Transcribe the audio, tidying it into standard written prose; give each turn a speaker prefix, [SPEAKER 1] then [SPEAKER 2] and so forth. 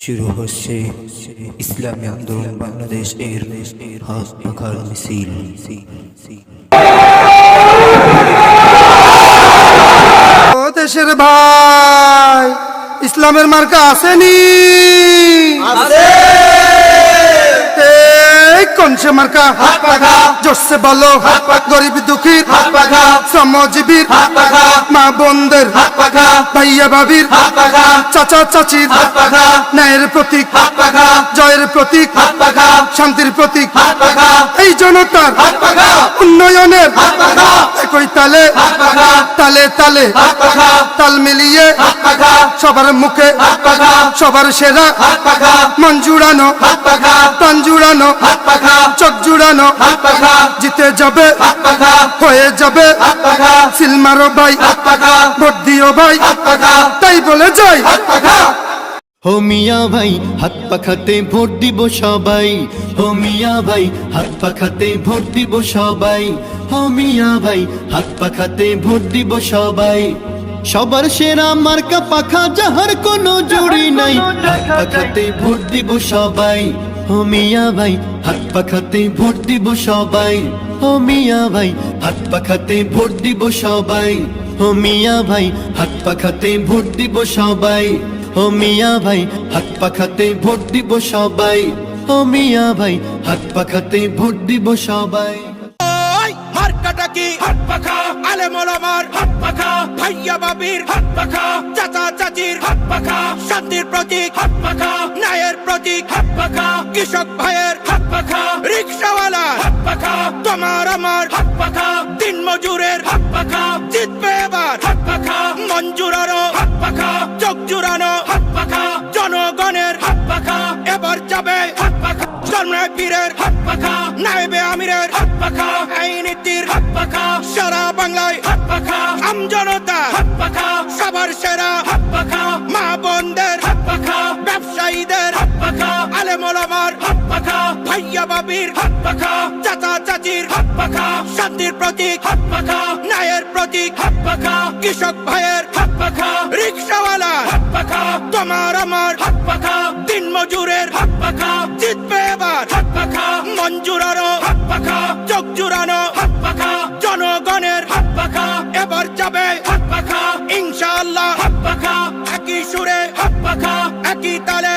[SPEAKER 1] শুরু হচ্ছে ইসলামী আন্দোলন বাংলাদেশ এর হক পাখার মিছিল।
[SPEAKER 2] ও দেশের ভাই, ইসলামের মার্কা আসেনি? কোনসে মার্কা?
[SPEAKER 3] হাত পাখা।
[SPEAKER 2] জোরসে বলো,
[SPEAKER 3] হাত পাখা।
[SPEAKER 2] গরিব দুঃখীর
[SPEAKER 3] হাত পাখা।
[SPEAKER 2] শ্রমজীবীর
[SPEAKER 3] হাত পাখা।
[SPEAKER 2] মা বোনদের
[SPEAKER 3] হাত পাখা।
[SPEAKER 2] ভাইয়া ভাবির
[SPEAKER 3] হাত পাখা।
[SPEAKER 2] চাচা চাচির
[SPEAKER 3] হাত পাখা।
[SPEAKER 2] ন্যায়ের প্রতীক,
[SPEAKER 3] হাত পাখা।
[SPEAKER 2] জয়ের প্রতীক,
[SPEAKER 3] হাত পাখা।
[SPEAKER 2] শান্তির প্রতীক,
[SPEAKER 3] হাত পাখা।
[SPEAKER 2] এই জনতার
[SPEAKER 3] হাত পাখা।
[SPEAKER 2] উন্নয়নের
[SPEAKER 3] হাত পাখা।
[SPEAKER 2] একই তালে
[SPEAKER 3] হাত পাখা।
[SPEAKER 2] তালে তালে
[SPEAKER 3] হাত পাখা।
[SPEAKER 2] তাল মিলিয়ে
[SPEAKER 3] হাত পাখা।
[SPEAKER 2] সবার মুখে
[SPEAKER 3] হাত পাখা।
[SPEAKER 2] সবার সেরা
[SPEAKER 3] হাত পাখা।
[SPEAKER 2] মন জুড়ানো,
[SPEAKER 3] হাত পাখা।
[SPEAKER 2] প্রাণ জুড়ানো,
[SPEAKER 3] হাত পাখা।
[SPEAKER 2] চোখ জুড়ানো,
[SPEAKER 3] হাত পাখা।
[SPEAKER 2] জিতে যাবে,
[SPEAKER 3] হাত পাখা।
[SPEAKER 2] হয়ে যাবে
[SPEAKER 3] হাত পাখা।
[SPEAKER 2] সিলমারো ভাই,
[SPEAKER 3] হাত পাখা।
[SPEAKER 2] ভোট দিও ভাই,
[SPEAKER 3] হাত পাখা।
[SPEAKER 2] তাই বলে যাই।
[SPEAKER 3] হাত পাখা।
[SPEAKER 4] হো মিয়া ভাই হাত পাখাতে ভোট দিব সবাই, হো মিয়া ভাই হাত পাখাতে ভোট দিব সবাই, হো মিয়া ভাই হাত পাখাতে ভোট দিব সবাই। সবার সেরা মার্কা পাখা, যাহার কোনো জুড়ি নাই, হাত পাখাতে ভোট দিব সবাই, হো মিয়া ভাই হাত পাখাতে ভোট দিব সবাই, হো মিয়া ভাই হাত পাখাতে ভোট দিব সবাই, হো মিয়া ভাই হাত পাখাতে ভোট দিব সবাই, ও মিয়া ভাই হাত পাখাতে ভোট দিব সবাই, ও মিয়া ভাই হাত পাখাতে ভোট দিব সবাই।
[SPEAKER 5] মার্কাটা কি? হাত পাখা। আলেম ওলামার হাত পাখা, ভাইয়া বাবির হাত পাখা, চাচা চাচির হাত পাখা, শান্তির প্রতীক হাত পাখা, ন্যায়ের প্রতীক হাত পাখা, কৃষক ভাইয়ের হাত পাখা, রিক্সাওয়ালা হাত পাখা, তোমার আমার হাত পাখা, দিন মজুরের হাত পাখা, জিতবে এবার হাত পাখা, মন জুড়ানো হাত পাখা, চোখ জুড়ানো হাত পাখা, জনগণের হাত পাখা, এবার যাবে হাত পাখা, জন্মের পীরের হাত পাখা, নায়েবে আমিরের হাত পাখা, এই নীতির হাত পাখা, সারা বাংলায় হাত পাখা, আমজনতা হাত পাখা, সবার সেরা হাত পাখা, মা বোনদের হাত পাখা, ব্যবসায়ীদের হাত পাখা, আলেম ওলামার হাত পাখা, ভাইয়া বাবির হাত পাখা, চাচা চাচির হাত পাখা, শান্তির প্রতীক হাত পাখা, ন্যায়ের প্রতীক হাত পাখা, কৃষক ভাইয়ের হাত পাখা, রিক্সাওয়ালা হাত পাখা, তোমার আমার হাত পাখা, দিন মজুরের হাত পাখা, জিতবে এবার হাত পাখা, মন জুড়ানো হাত পাখা, চোখ জুড়ানো হাত পাখা, জনগণের হাত পাখা, এবার যাবে হাত পাখা, ইনশাআল্লাহ হাত পাখা, একই সুরে হাত পাখা, একই তালে